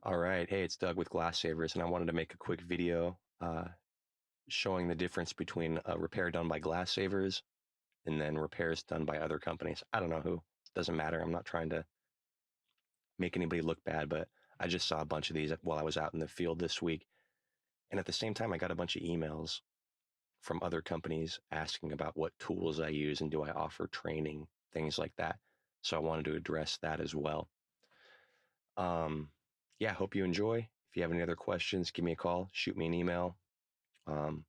All right. Hey, it's Doug with Glass Savers, and I wanted to make a quick video showing the difference between a repair done by Glass Savers and then repairs done by other companies. I don't know who. Doesn't matter. I'm not trying to make anybody look bad, but I just saw a bunch of these while I was out in the field this week. And at the same time, I got a bunch of emails from other companies asking about what tools I use and do I offer training, things like that. So I wanted to address that as well. Um, yeah, hope you enjoy. If you have any other questions, give me a call, shoot me an email. Um,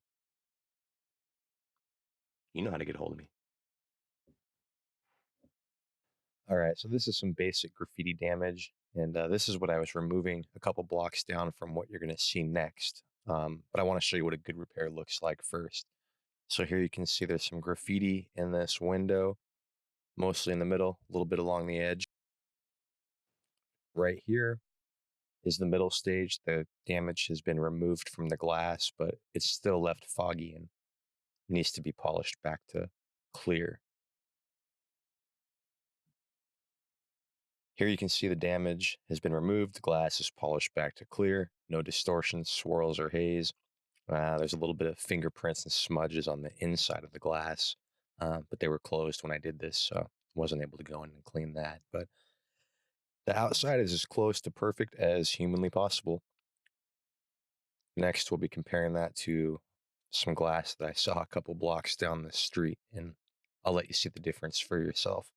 you know how to get a hold of me. All right, so this is some basic graffiti damage, and this is what I was removing a couple blocks down from what you're going to see next. But I want to show you what a good repair looks like first. So here you can see there's some graffiti in this window, mostly in the middle, a little bit along the edge. Right here is the middle stage. The damage has been removed from the glass, but it's still left foggy and needs to be polished back to clear. Here you can see the damage has been removed. The glass is polished back to clear. No distortions, swirls, or haze. There's a little bit of fingerprints and smudges on the inside of the glass, but they were closed when I did this, so I wasn't able to go in and clean that. But the outside is as close to perfect as humanly possible. Next, we'll be comparing that to some glass that I saw a couple blocks down the street, and I'll let you see the difference for yourself.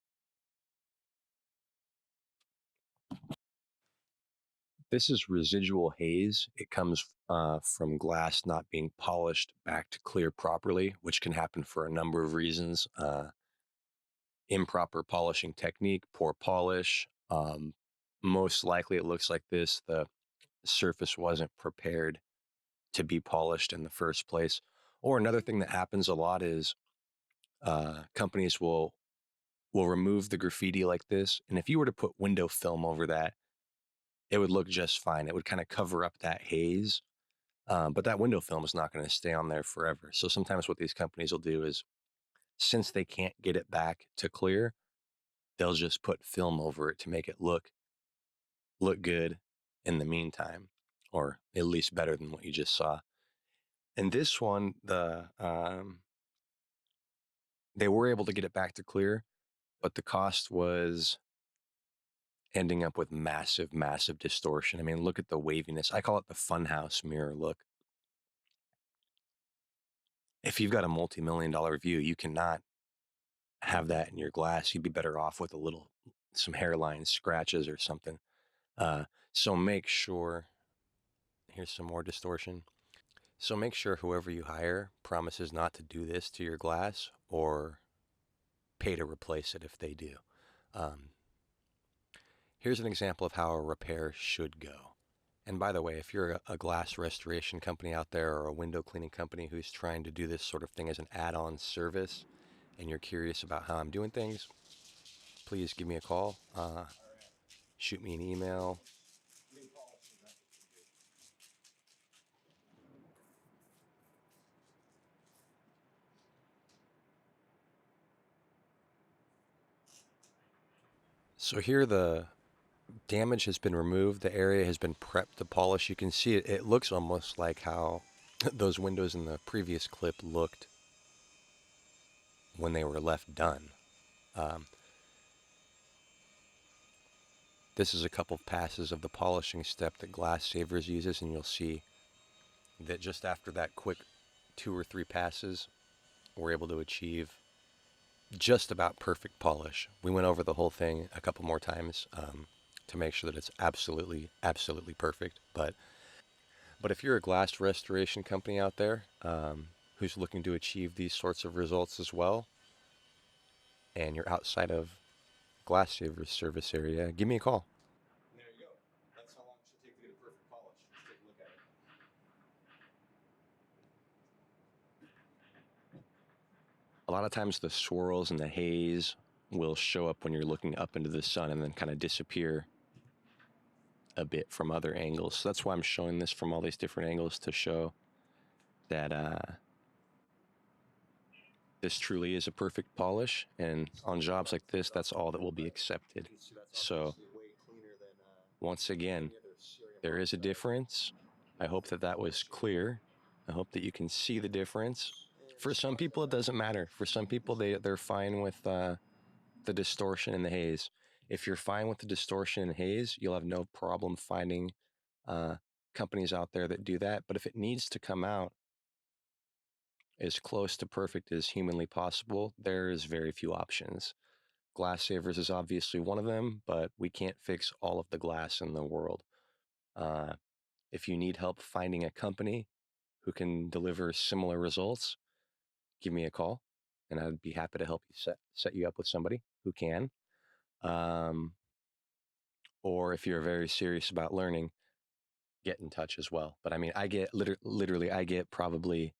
This is residual haze. It comes from glass not being polished back to clear properly, which can happen for a number of reasons. Improper polishing technique, poor polish. Most likely it looks like this. The surface wasn't prepared to be polished in the first place. Or another thing that happens a lot is companies will remove the graffiti like this. And if you were to put window film over that, it would look just fine. It would kind of cover up that haze. But that window film is not going to stay on there forever. So sometimes what these companies will do is, since they can't get it back to clear, they'll just put film over it to make it look good in the meantime, or at least better than what you just saw. And this one, they were able to get it back to clear, but the cost was ending up with massive, massive distortion. I mean, look at the waviness. I call it the funhouse mirror look. If you've got a multi-million-dollar view, you cannot have that in your glass. You'd be better off with some hairline scratches or something. So make sure, here's some more distortion. So make sure whoever you hire promises not to do this to your glass or pay to replace it if they do. Um, Here's an example of how a repair should go. And by the way, if you're a glass restoration company out there or a window cleaning company who's trying to do this sort of thing as an add-on service and you're curious about how I'm doing things, please give me a call, shoot me an email. So here the damage has been removed. The area has been prepped to polish. You can see it looks almost like how those windows in the previous clip looked when they were left done. Um, this is a couple of passes of the polishing step that Glass Savers uses, and you'll see that just after that quick 2 or 3 passes, we're able to achieve just about perfect polish. We went over the whole thing a couple more times to make sure that it's absolutely, absolutely perfect. But if you're a glass restoration company out there who's looking to achieve these sorts of results as well, and you're outside of Glass Savers service area, give me a call. And there you go. That's how long it should take to get a perfect polish. Let's take a look at it. A lot of times the swirls and the haze will show up when you're looking up into the sun and then kind of disappear a bit from other angles. So that's why I'm showing this from all these different angles, to show that this truly is a perfect polish, and on jobs like this, that's all that will be accepted. So once again, there is a difference. I hope that that was clear. I hope that you can see the difference. For some people, it doesn't matter. For some people, they're fine with the distortion and the haze. If you're fine with the distortion and haze, you'll have no problem finding uh, companies out there that do that. But if it needs to come out as close to perfect as humanly possible, there's very few options. Glass savers is obviously one of them, but we can't fix all of the glass in the world. Uh, if you need help finding a company who can deliver similar results, give me a call, and I'd be happy to help you set you up with somebody who can. Um, or if you're very serious about learning, get in touch as well. But I mean, I get literally, I get probably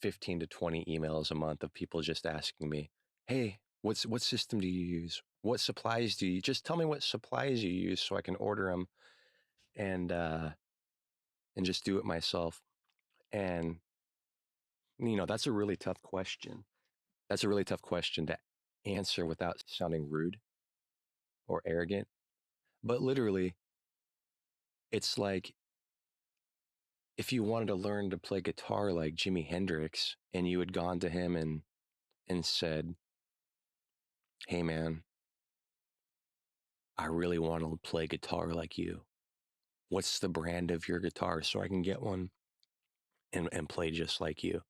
15 to 20 emails a month of people just asking me, "Hey, what system do you use? What supplies do you just tell me what supplies you use so I can order them and uh and just do it myself." And that's a really tough question. That's a really tough question to answer without sounding rude or arrogant. But literally, it's like if you wanted to learn to play guitar like Jimi Hendrix and you had gone to him and said, "Hey man, I really want to play guitar like you. What's the brand of your guitar so I can get one and play just like you?"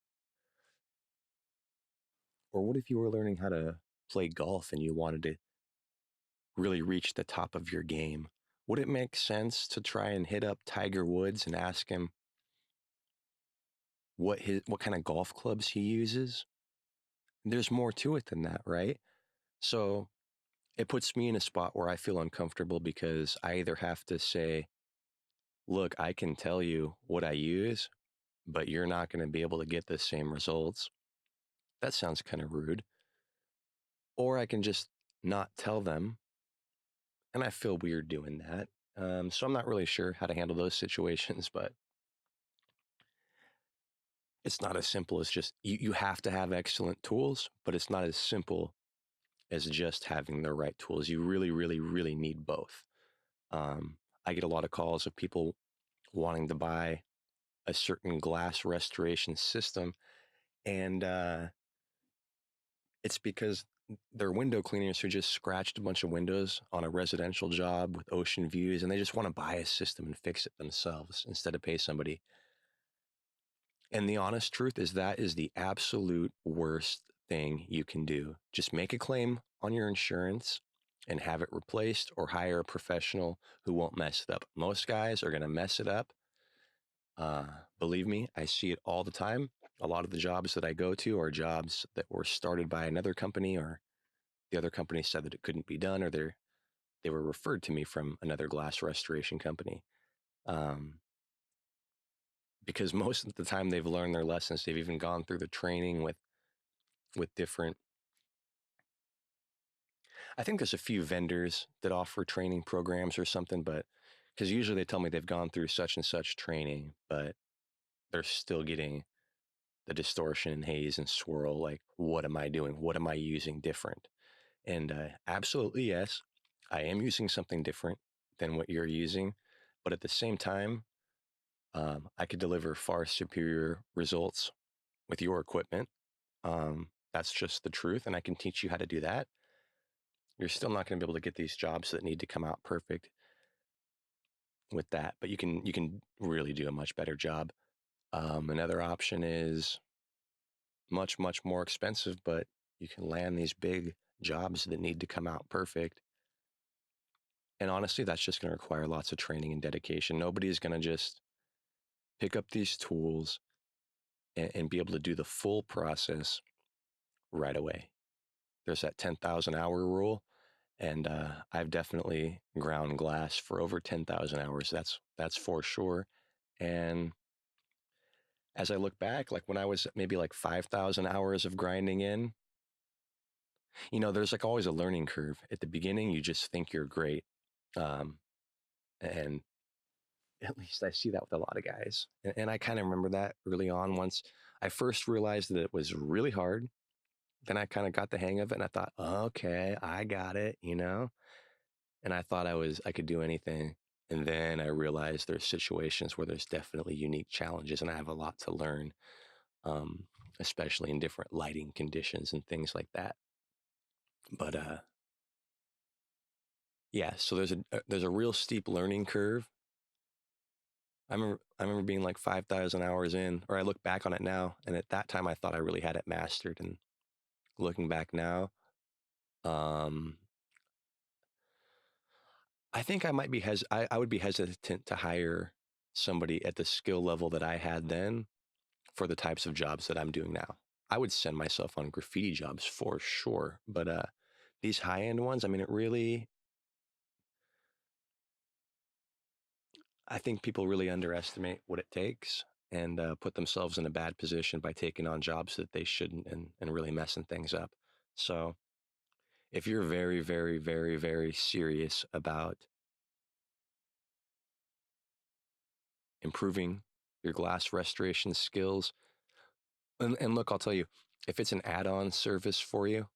Or what if you were learning how to play golf and you wanted to really reach the top of your game? Would it make sense to try and hit up Tiger Woods and ask him what kind of golf clubs he uses? There's more to it than that, right? So it puts me in a spot where I feel uncomfortable because I either have to say, "Look, I can tell you what I use, but you're not going to be able to get the same results." That sounds kind of rude. Or I can just not tell them, and I feel weird doing that. So I'm not really sure how to handle those situations, but it's not as simple as just you have to have excellent tools, but it's not as simple as just having the right tools. You really, really, really need both. I get a lot of calls of people wanting to buy a certain glass restoration system, and it's because they're window cleaners who just scratched a bunch of windows on a residential job with ocean views, and they just want to buy a system and fix it themselves instead of pay somebody. And the honest truth is that is the absolute worst thing you can do. Just make a claim on your insurance and have it replaced, or hire a professional who won't mess it up. Most guys are going to mess it up. Believe me, I see it all the time. A lot of the jobs that I go to are jobs that were started by another company, or the other company said that it couldn't be done, or they were referred to me from another glass restoration company. Um, because most of the time they've learned their lessons. They've even gone through the training with different. I think there's a few vendors that offer training programs or something, but because usually they tell me they've gone through such and such training, but they're still getting the distortion and haze and swirl. Like, what am I doing? What am I using different? And absolutely, yes, I am using something different than what you're using. But at the same time, I could deliver far superior results with your equipment. That's just the truth. And I can teach you how to do that. You're still not going to be able to get these jobs that need to come out perfect with that, but you can really do a much better job. Another option is much, much more expensive, but you can land these big jobs that need to come out perfect. And honestly, that's just going to require lots of training and dedication. Nobody is going to just pick up these tools and be able to do the full process right away. There's that 10,000 hour rule. And I've definitely ground glass for over 10,000 hours. That's for sure. And as I look back, like when I was maybe like 5,000 hours of grinding in, there's like always a learning curve. At the beginning, you just think you're great. Um, and at least I see that with a lot of guys. And I kind of remember that early on. Once I first realized that it was really hard, then I kind of got the hang of it and I thought, okay, I got it, And I thought I could do anything. And then I realized there's situations where there's definitely unique challenges and I have a lot to learn, um, especially in different lighting conditions and things like that. But yeah, so there's a real steep learning curve. I remember being like 5,000 hours in, or I look back on it now, and at that time I thought I really had it mastered. And looking back now, um, I think I might be I would be hesitant to hire somebody at the skill level that I had then for the types of jobs that I'm doing now. I would send myself on graffiti jobs for sure, but these high end ones, I mean, it really, I think people really underestimate what it takes and put themselves in a bad position by taking on jobs that they shouldn't and really messing things up. So if you're very, very, very, very serious about improving your glass restoration skills, and look, I'll tell you, if it's an add on service for you,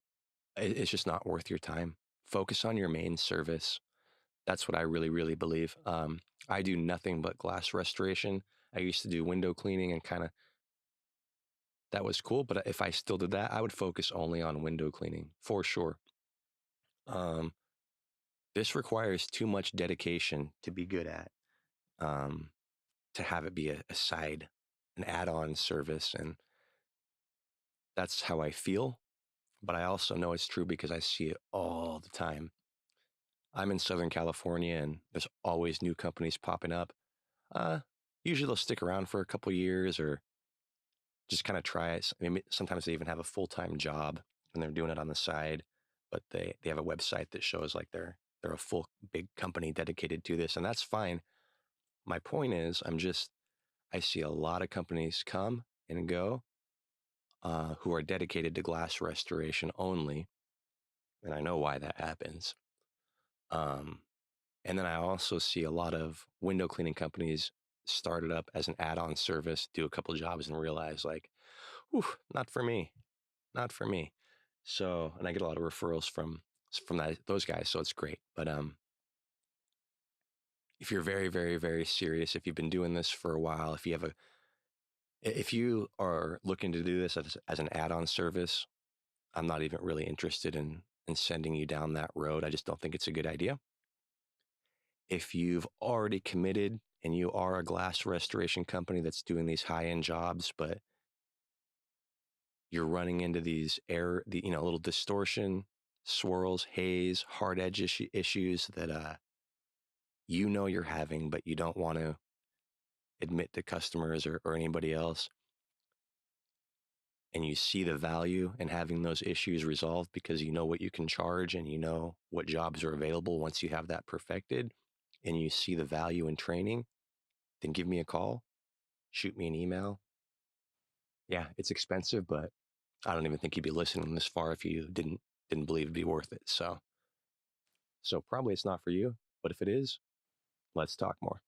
it's just not worth your time. Focus on your main service. That's what I really, really believe. I do nothing but glass restoration. I used to do window cleaning and kind of that was cool. But if I still did that, I would focus only on window cleaning for sure. Um, this requires too much dedication to be good at, um, to have it be a side, an add on service. And that's how I feel. But I also know it's true because I see it all the time. I'm in Southern California and there's always new companies popping up. Uh, Usually they'll stick around for a couple years or just kind of try it. I mean, sometimes they even have a full-time job and they're doing it on the side, but they have a website that shows like they're a full big company dedicated to this, and that's fine. My point is, I see a lot of companies come and go who are dedicated to glass restoration only, and I know why that happens. Um, and then I also see a lot of window cleaning companies started up as an add-on service, do a couple jobs, and realize like, whew, not for me, not for me. So, and I get a lot of referrals from those guys, so it's great. But if you're very, very, very serious, if you've been doing this for a while, if you are looking to do this as an add-on service, I'm not even really interested in sending you down that road. I just don't think it's a good idea. If you've already committed and you are a glass restoration company that's doing these high-end jobs, but you're running into these little distortion, swirls, haze, hard edge issues that you're having, but you don't want to admit to customers or anybody else, and you see the value in having those issues resolved because you know what you can charge and you know what jobs are available once you have that perfected, and you see the value in training, then give me a call, shoot me an email. Yeah, it's expensive, but I don't even think you'd be listening this far if you didn't believe it'd be worth it. So probably it's not for you, but if it is, let's talk more.